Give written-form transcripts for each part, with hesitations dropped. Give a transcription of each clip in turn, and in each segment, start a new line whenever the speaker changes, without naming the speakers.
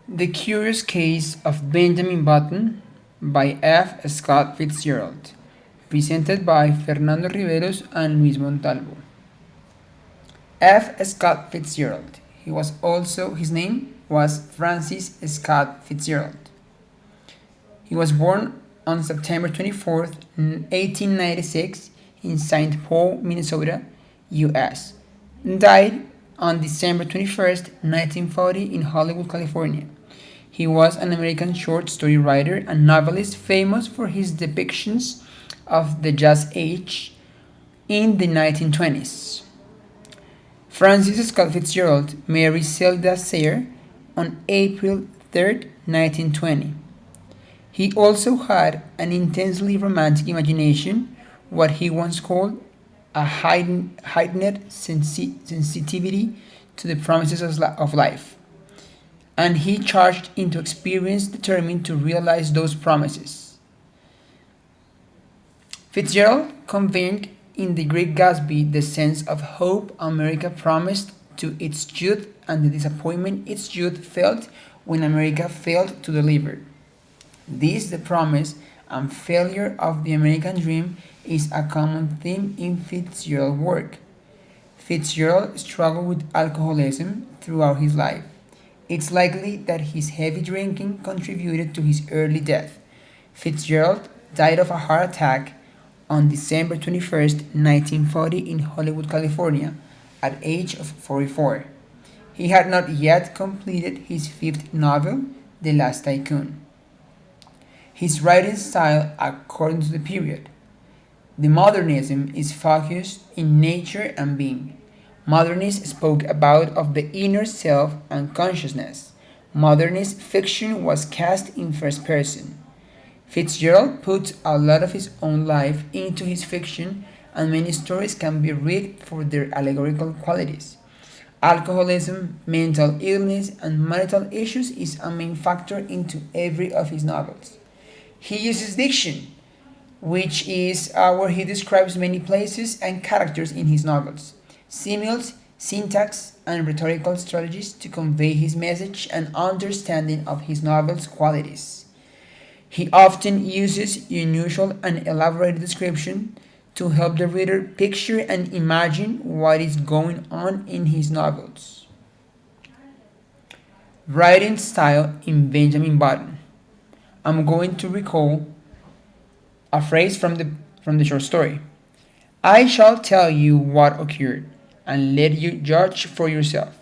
The Curious Case of Benjamin Button by F. Scott Fitzgerald, presented by Fernando Riveros and Luis Montalvo. F. Scott Fitzgerald. His name was Francis Scott Fitzgerald. He was born on September 24th, 1896 in St. Paul, Minnesota, US. And died on December 21st, 1940 in Hollywood, California. He was an American short story writer and novelist famous for his depictions of the Jazz Age in the 1920s. Francis Scott Fitzgerald married Zelda Sayre on April 3rd, 1920. He also had an intensely romantic imagination, what he once called a heightened sensitivity to the promises of life, and he charged into experience determined to realize those promises. Fitzgerald conveyed in The Great Gatsby the sense of hope America promised to its youth and the disappointment its youth felt when America failed to deliver. This, the promise and failure of the American dream, is a common theme in Fitzgerald's work. Fitzgerald struggled with alcoholism throughout his life. It's likely that his heavy drinking contributed to his early death. Fitzgerald died of a heart attack on December 21st, 1940 in Hollywood, California, at age of 44. He had not yet completed his fifth novel, The Last Tycoon. His writing style according to the period. The modernism is focused in nature and being. Modernists spoke about of the inner self and consciousness. Modernist fiction was cast in first person. Fitzgerald put a lot of his own life into his fiction, and many stories can be read for their allegorical qualities. Alcoholism, mental illness, and marital issues is a main factor into every of his novels. He uses diction, which is where he describes many places and characters in his novels, similes, syntax, and rhetorical strategies to convey his message and understanding of his novel's qualities. He often uses unusual and elaborated description to help the reader picture and imagine what is going on in his novels. Writing style in Benjamin Button. I'm going to recall a phrase from the short story. I shall tell you what occurred, and let you judge for yourself.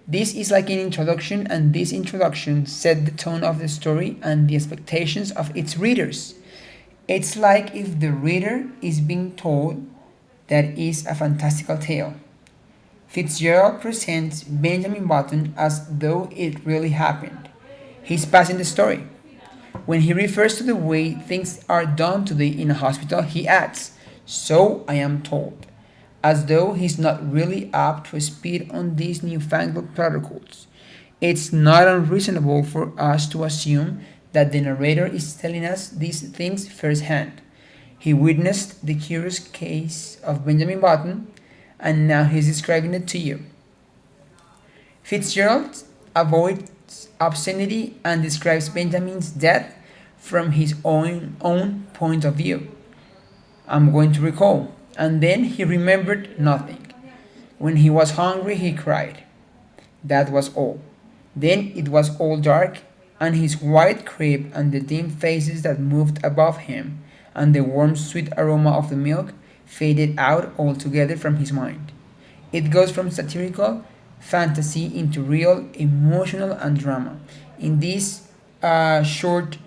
This is like an introduction, and this introduction set the tone of the story and the expectations of its readers. It's like if the reader is being told that is a fantastical tale. Fitzgerald presents Benjamin Button as though it really happened. He's passing the story. When he refers to the way things are done today in a hospital, he adds, so I am told, as though he's not really up to speed on these newfangled protocols. It's not unreasonable for us to assume that the narrator is telling us these things firsthand. He witnessed the curious case of Benjamin Button, and now he's describing it to you. Fitzgerald avoids obscenity and describes Benjamin's death from his own point of view. I'm going to recall. And then he remembered nothing. When he was hungry, he cried. That was all. Then it was all dark, and his white crepe and the dim faces that moved above him, and the warm, sweet aroma of the milk faded out altogether from his mind. It goes from satirical fantasy into real, emotional, and drama. In this short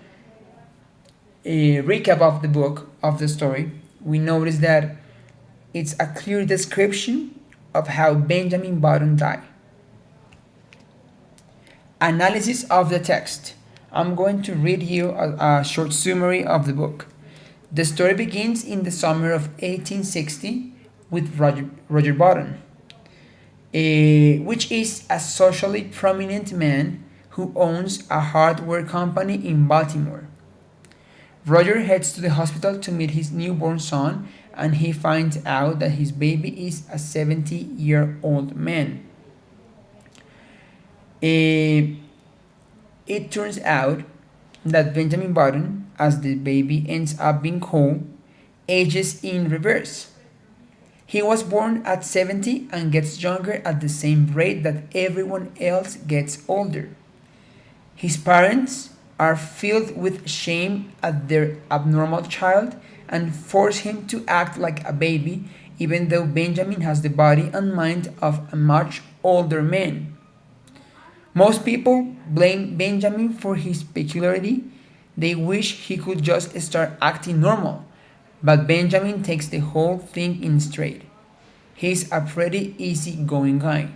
recap of the book, of the story, we notice that it's a clear description of how Benjamin Button died. Analysis of the text. I'm going to read you a short summary of the book. The story begins in the summer of 1860 with Roger Button, which is a socially prominent man who owns a hardware company in Baltimore. Roger heads to the hospital to meet his newborn son, and he finds out that his baby is a 70-year-old man. It turns out that Benjamin Button, as the baby ends up being called, ages in reverse. He was born at 70 and gets younger at the same rate that everyone else gets older. His parents are filled with shame at their abnormal child and force him to act like a baby, even though Benjamin has the body and mind of a much older man. Most people blame Benjamin for his peculiarity. They wish he could just start acting normal. But Benjamin takes the whole thing in straight. He's a pretty easygoing guy.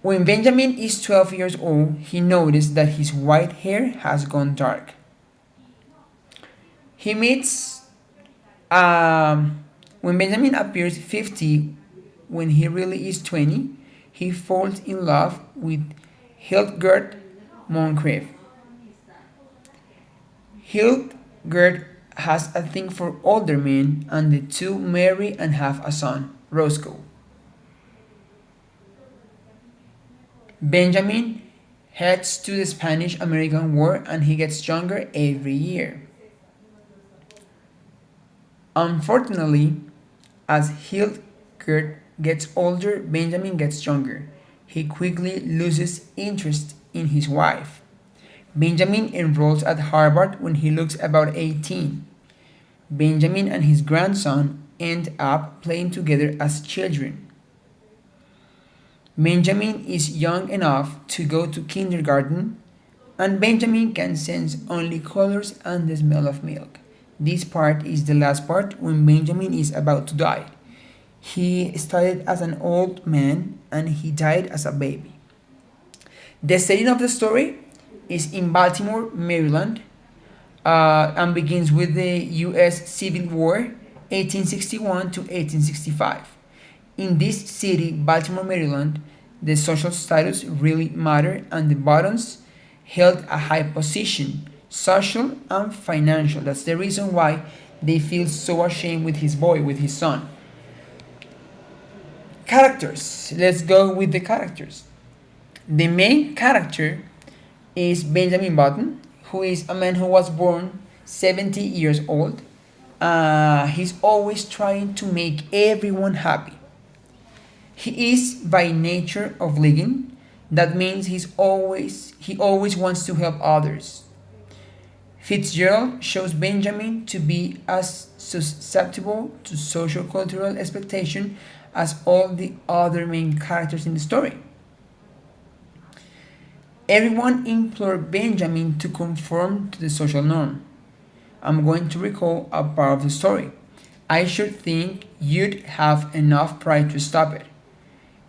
When Benjamin is 12 years old, he notices that his white hair has gone dark. He meets, when Benjamin appears 50, when he really is 20, he falls in love with Hildegard Moncrief. Hildegard has a thing for older men, and the two marry and have a son, Roscoe. Benjamin heads to the Spanish American War and he gets younger every year. Unfortunately, as Hildegard gets older, Benjamin gets younger. He quickly loses interest in his wife. Benjamin enrolls at Harvard when he looks about 18. Benjamin and his grandson end up playing together as children. Benjamin is young enough to go to kindergarten, and Benjamin can sense only colors and the smell of milk. This part is the last part when Benjamin is about to die. He started as an old man and he died as a baby. The setting of the story is in Baltimore, Maryland, and begins with the U.S. Civil War, 1861 to 1865. In this city, Baltimore, Maryland, the social status really mattered and the Buttons held a high position, social and financial. That's the reason why they feel so ashamed with his boy, with his son. Characters. Let's go with the characters. The main character is Benjamin Button, who is a man who was born 70 years old. He's always trying to make everyone happy. He is by nature obliging. That means he always wants to help others. Fitzgerald shows Benjamin to be as susceptible to social cultural expectation as all the other main characters in the story. Everyone implored Benjamin to conform to the social norm. I'm going to recall a part of the story. I should think you'd have enough pride to stop it.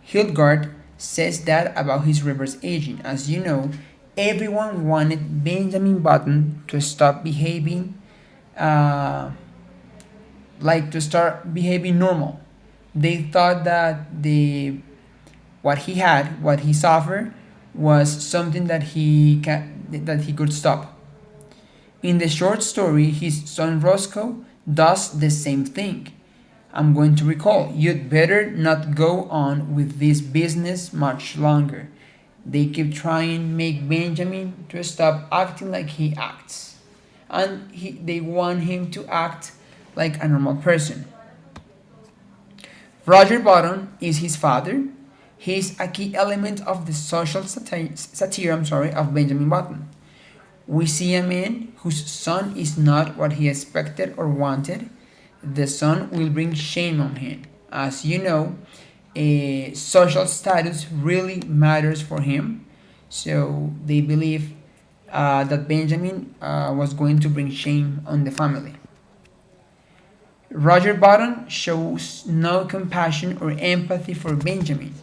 Hildegard says that about his reverse aging. As you know, everyone wanted Benjamin Button to stop behaving to start behaving normal. They thought that what he suffered, was something that he could stop. In the short story, his son Roscoe does the same thing. I'm going to recall, you'd better not go on with this business much longer. They keep trying to make Benjamin to stop acting like he acts. And they want him to act like a normal person. Roger Bottom is his father. He is a key element of the social satire of Benjamin Button. We see a man whose son is not what he expected or wanted. The son will bring shame on him. As you know, social status really matters for him. So they believe that Benjamin was going to bring shame on the family. Roger Bottom shows no compassion or empathy for Benjamin.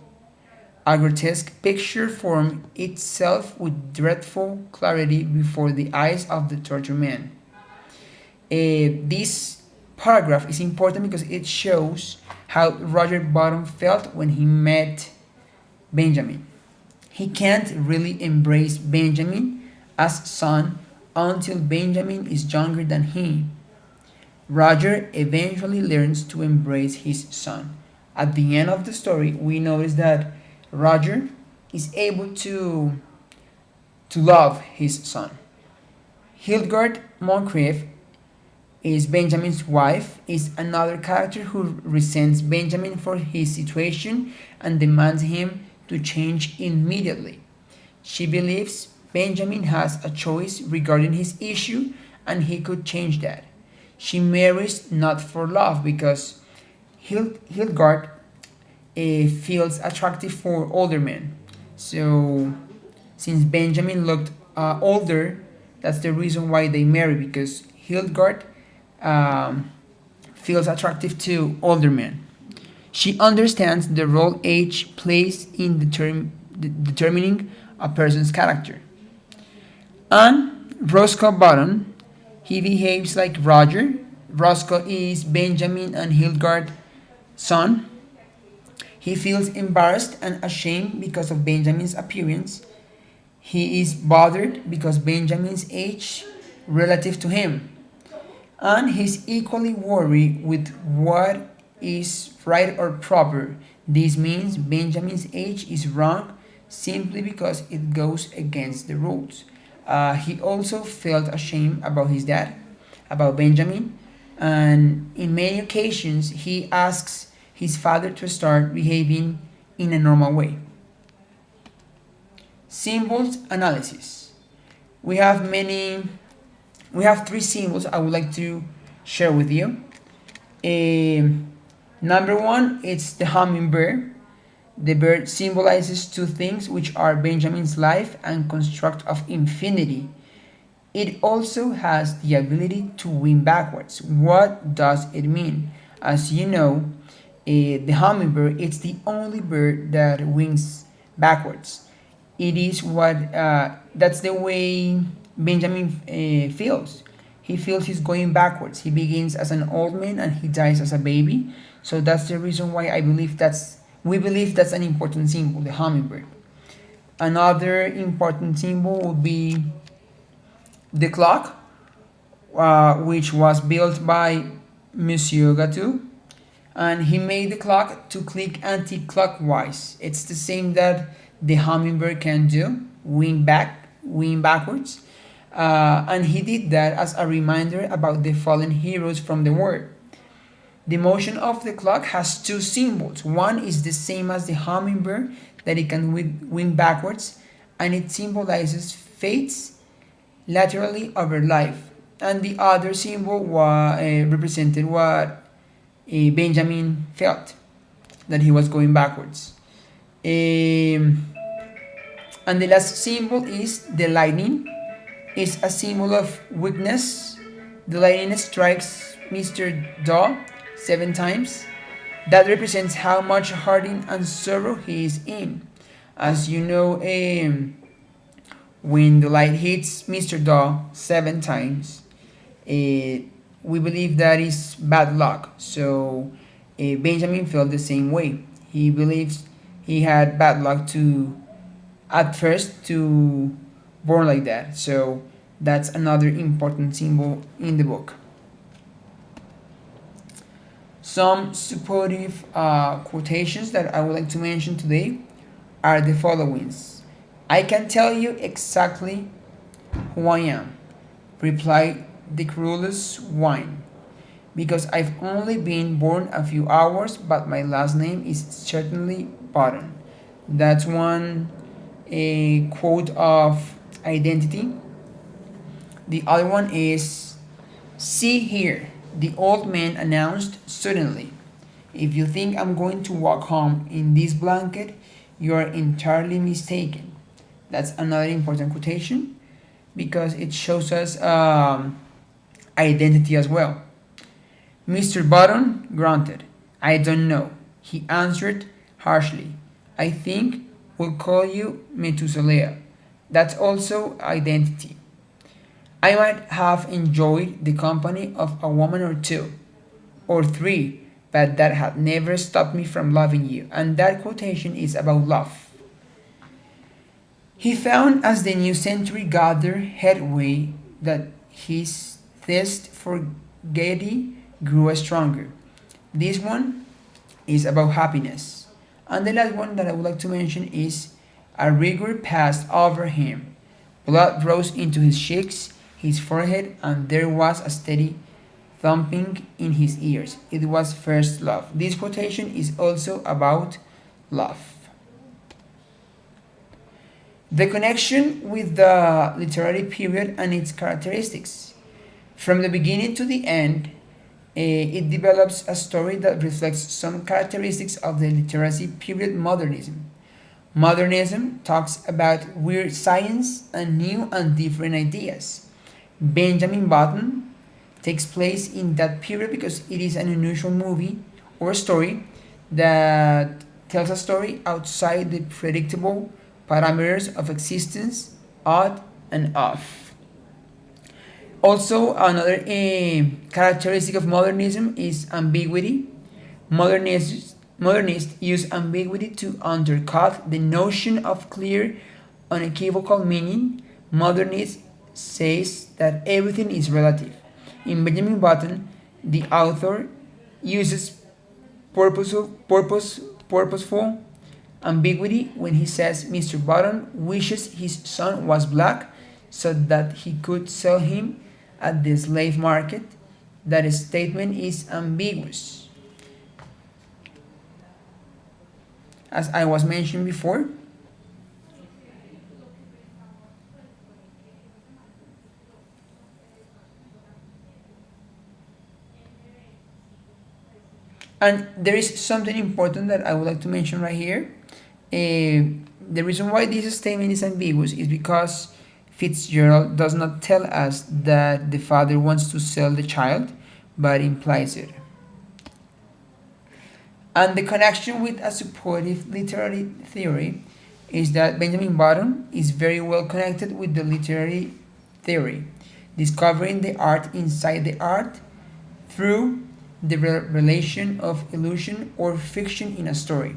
A grotesque picture formed itself with dreadful clarity before the eyes of the tortured man. This paragraph is important because it shows how Roger Bottom felt when he met Benjamin. He can't really embrace Benjamin as son until Benjamin is younger than he. Roger eventually learns to embrace his son. At the end of the story, we notice that Roger is able to love his son. Hildegard Moncrief is Benjamin's wife, is another character who resents Benjamin for his situation and demands him to change immediately. She believes Benjamin has a choice regarding his issue and he could change that. She marries not for love because Hildegard feels attractive for older men. So, since Benjamin looked older, that's the reason why they marry because Hildegard um, feels attractive to older men. She understands the role age plays in determining a person's character. And Roscoe Button, he behaves like Roger. Roscoe is Benjamin and Hildegard's son. He feels embarrassed and ashamed because of Benjamin's appearance. He is bothered because Benjamin's age relative to him. And he's equally worried with what is right or proper. This means Benjamin's age is wrong simply because it goes against the rules. He also felt ashamed about his dad, about Benjamin, and in many occasions he asks his father to start behaving in a normal way. Symbols analysis. We have many, we have three symbols I would like to share with you. Number one, it's the hummingbird. The bird symbolizes two things, which are Benjamin's life and construct of infinity. It also has the ability to wing backwards. What does it mean? As you know, the hummingbird it's the only bird that wings backwards. It is what that's the way Benjamin feels. He feels he's going backwards. He begins as an old man and he dies as a baby. So that's the reason why we believe that's an important symbol, the hummingbird. Another important symbol would be the clock, which was built by Monsieur Gatou, and he made the clock to click anti-clockwise. It's the same that the hummingbird can do, wing backwards, and he did that as a reminder about the fallen heroes from the war. The motion of the clock has two symbols. One is the same as the hummingbird, that it can wing backwards, and it symbolizes fates laterally over life. And the other symbol represented what Benjamin felt, that he was going backwards. And the last symbol is the lightning. It's a symbol of weakness. The lightning strikes Mr. Daw 7 times. That represents how much hurting and sorrow he is in. As you know, when the light hits Mr. Daw 7 times, we believe that is bad luck. So Benjamin felt the same way. He believes he had bad luck to at first to born like that. So that's another important symbol in the book. Some supportive quotations that I would like to mention today are the followings. I can tell you exactly who I am, replied the cruelest swine, because I've only been born a few hours, but my last name is certainly Button. That's one a quote of identity. The other one is, see here, the old man announced suddenly. If you think I'm going to walk home in this blanket, you are entirely mistaken. That's another important quotation because it shows us identity as well. Mr. Button grunted. I don't know, he answered harshly. I think we'll call you Methuselah. That's also identity. I might have enjoyed the company of a woman or two, or three, but that had never stopped me from loving you. And that quotation is about love. He found as the new century gathered headway that his thirst for gaiety grew stronger. This one is about happiness. And the last one that I would like to mention is a rigor passed over him. Blood rose into his cheeks, his forehead, and there was a steady thumping in his ears. It was first love. This quotation is also about love. The connection with the literary period and its characteristics. From the beginning to the end, it develops a story that reflects some characteristics of the literacy period modernism. Modernism talks about weird science and new and different ideas. Benjamin Button takes place in that period because it is an unusual movie or story that tells a story outside the predictable parameters of existence, odd and off. Also, another characteristic of modernism is ambiguity. Modernists use ambiguity to undercut the notion of clear, unequivocal meaning. Modernist says that everything is relative. In Benjamin Button, the author uses purposeful ambiguity when he says Mr. Button wishes his son was black so that he could sell him at the slave market. That statement is ambiguous. As I was mentioned before, and there is something important that I would like to mention right here. The reason why this statement is ambiguous is because Fitzgerald does not tell us that the father wants to sell the child, but implies it. And the connection with a supportive literary theory is that Benjamin Button is very well connected with the literary theory, discovering the art inside the art through the relation of illusion or fiction in a story.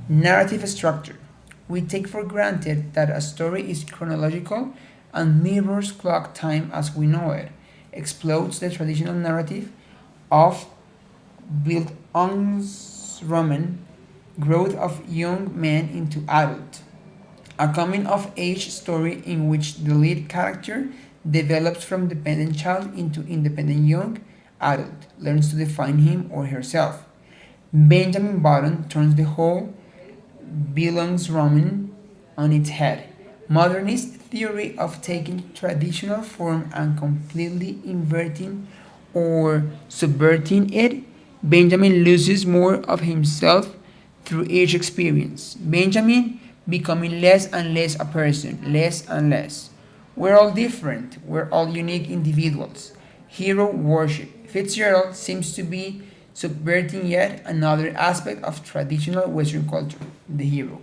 Narrative structure. We take for granted that a story is chronological and mirrors clock time as we know it, explodes the traditional narrative of Bildungsroman, growth of young man into adult, a coming of age story in which the lead character develops from dependent child into independent young adult, learns to define him or herself. Benjamin Button turns the whole Bildungsroman on its head. Modernist theory of taking traditional form and completely inverting or subverting it. Benjamin loses more of himself through each experience. Benjamin becoming less and less a person, less and less. We're all different, we're all unique individuals. Hero worship. Fitzgerald seems to be subverting yet another aspect of traditional Western culture, the hero.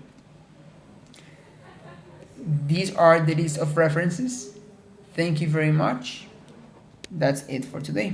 These are the list of references. Thank you very much. That's it for today.